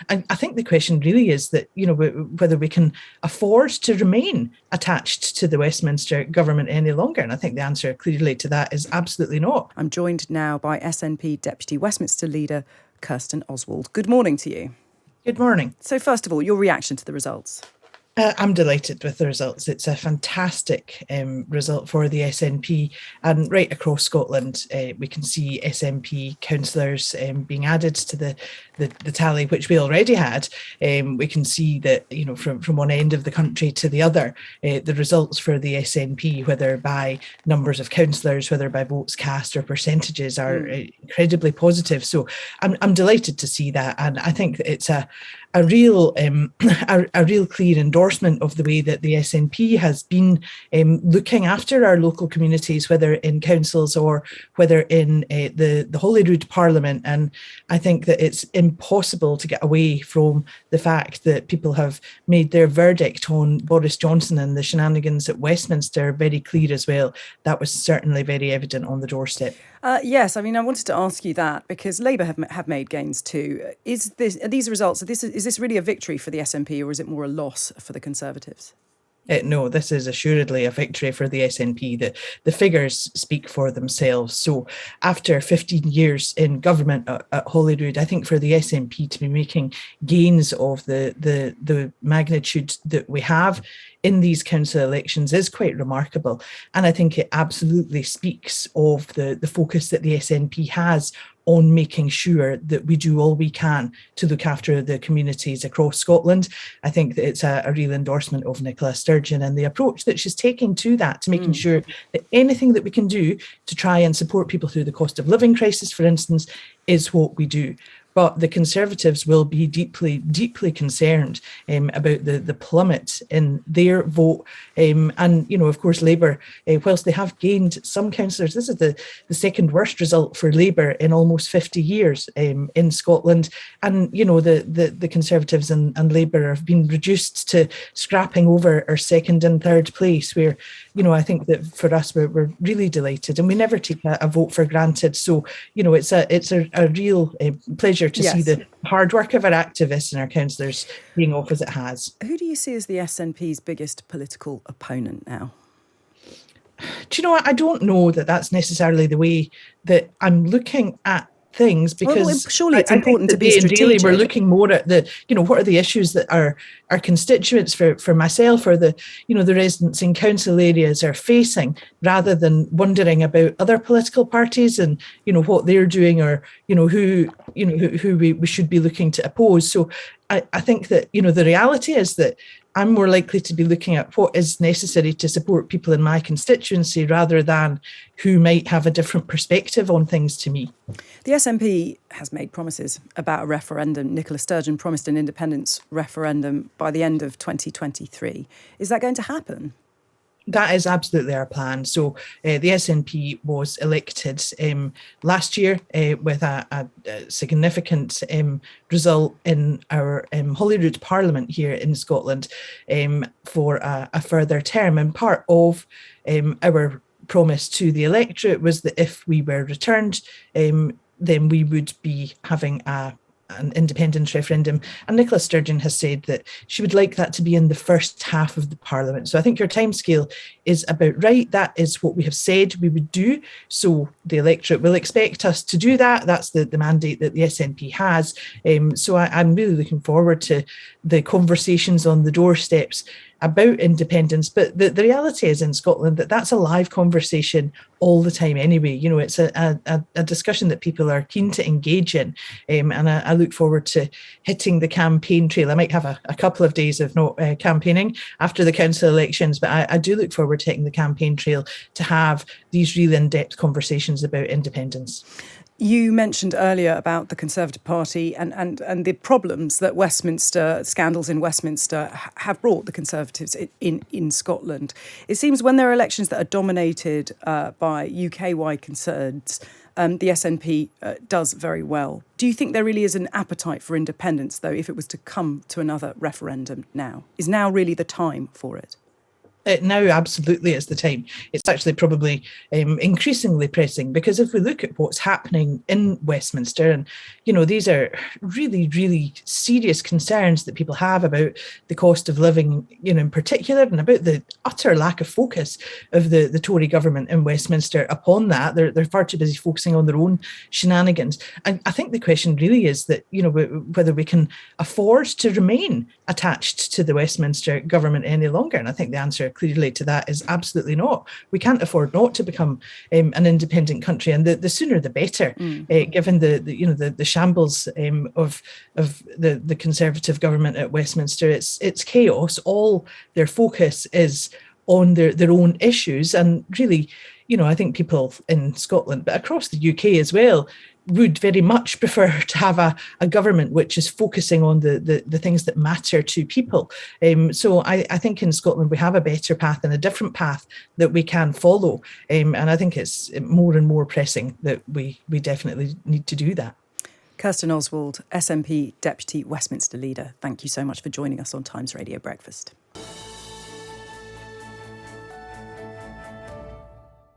And I think the question really is that, whether we can afford to remain attached to the Westminster government any longer. And I think the answer clearly to that is absolutely not. I'm joined now by SNP Deputy Westminster Leader Kirsten Oswald. Good morning to you. Good morning. So first of all, your reaction to the results? I'm delighted with the results. It's a fantastic result for the SNP, and right across Scotland we can see SNP councillors being added to the tally, which we already had. We can see that, from one end of the country to the other, the results for the SNP, whether by numbers of councillors, whether by votes cast or percentages, are incredibly positive. So I'm delighted to see that, and I think that it's a real clear endorsement of the way that the SNP has been looking after our local communities, whether in councils or whether in the Holyrood Parliament. And I think that it's impossible to get away from the fact that people have made their verdict on Boris Johnson and the shenanigans at Westminster very clear as well. That was certainly very evident on the doorstep. Yes, I wanted to ask you that because Labour have made gains too. Are these results? Is this really a victory for the SNP, or is it more a loss for the Conservatives? No, this is assuredly a victory for the SNP. The figures speak for themselves. So after 15 years in government at Holyrood, I think for the SNP to be making gains of the magnitude that we have in these council elections is quite remarkable. And I think it absolutely speaks of the focus that the SNP has on making sure that we do all we can to look after the communities across Scotland. I think that it's a real endorsement of Nicola Sturgeon and the approach that she's taking to that, to making sure that anything that we can do to try and support people through the cost of living crisis, for instance, is what we do. But the Conservatives will be deeply, deeply concerned about the plummet in their vote. And, of course, Labour, whilst they have gained some councillors, this is the second worst result for Labour in almost 50 years in Scotland. And, the Conservatives and Labour have been reduced to scrapping over our second and third place, where, I think that for us, we're really delighted, and we never take a vote for granted. So, it's a real pleasure to see the hard work of our activists and our councillors being off as it has. Who do you see as the SNP's biggest political opponent now? Do you know what? I don't know that that's necessarily the way that I'm looking at things, because surely it's important to be strategic. We're looking more at what are the issues that our constituents, for myself, or the residents in council areas are facing, rather than wondering about other political parties and what they're doing, or who we should be looking to oppose. So I think that the reality is that I'm more likely to be looking at what is necessary to support people in my constituency, rather than who might have a different perspective on things to me. The SNP has made promises about a referendum. Nicola Sturgeon promised an independence referendum by the end of 2023. Is that going to happen? That is absolutely our plan. So the SNP was elected last year with a significant result in our Holyrood Parliament here in Scotland for a further term. And part of our promise to the electorate was that if we were returned, then we would be having an independence referendum. And Nicola Sturgeon has said that she would like that to be in the first half of the Parliament. So I think your timescale is about right. That is what we have said we would do. So the electorate will expect us to do that. That's the mandate that the SNP has. So I'm really looking forward to the conversations on the doorsteps about independence. But the reality is in Scotland that's a live conversation all the time anyway. It's a discussion that people are keen to engage in. And I look forward to hitting the campaign trail. I might have a couple of days of not campaigning after the council elections, but I do look forward to hitting the campaign trail to have these really in-depth conversations about independence. You mentioned earlier about the Conservative Party and the problems that scandals in Westminster have brought the Conservatives in Scotland. It seems when there are elections that are dominated by UK-wide concerns, the SNP does very well. Do you think there really is an appetite for independence, though, if it was to come to another referendum now? Is now really the time for it? Now absolutely is the time. It's actually probably increasingly pressing, because if we look at what's happening in Westminster, and these are really, really serious concerns that people have about the cost of living, in particular, and about the utter lack of focus of the Tory government in Westminster upon that. They're far too busy focusing on their own shenanigans. And I think the question really is that, whether we can afford to remain attached to the Westminster government any longer. And I think the answer clearly to that is absolutely not. We can't afford not to become an independent country, and the sooner the better, given the shambles of the Conservative government at Westminster. It's chaos. All their focus is on their own issues, and really, I think people in Scotland, but across the UK as well, would very much prefer to have a government which is focusing on the things that matter to people. So I think in Scotland we have a better path and a different path that we can follow. And I think it's more and more pressing that we definitely need to do that. Kirsten Oswald, SNP Deputy Westminster Leader, thank you so much for joining us on Times Radio Breakfast.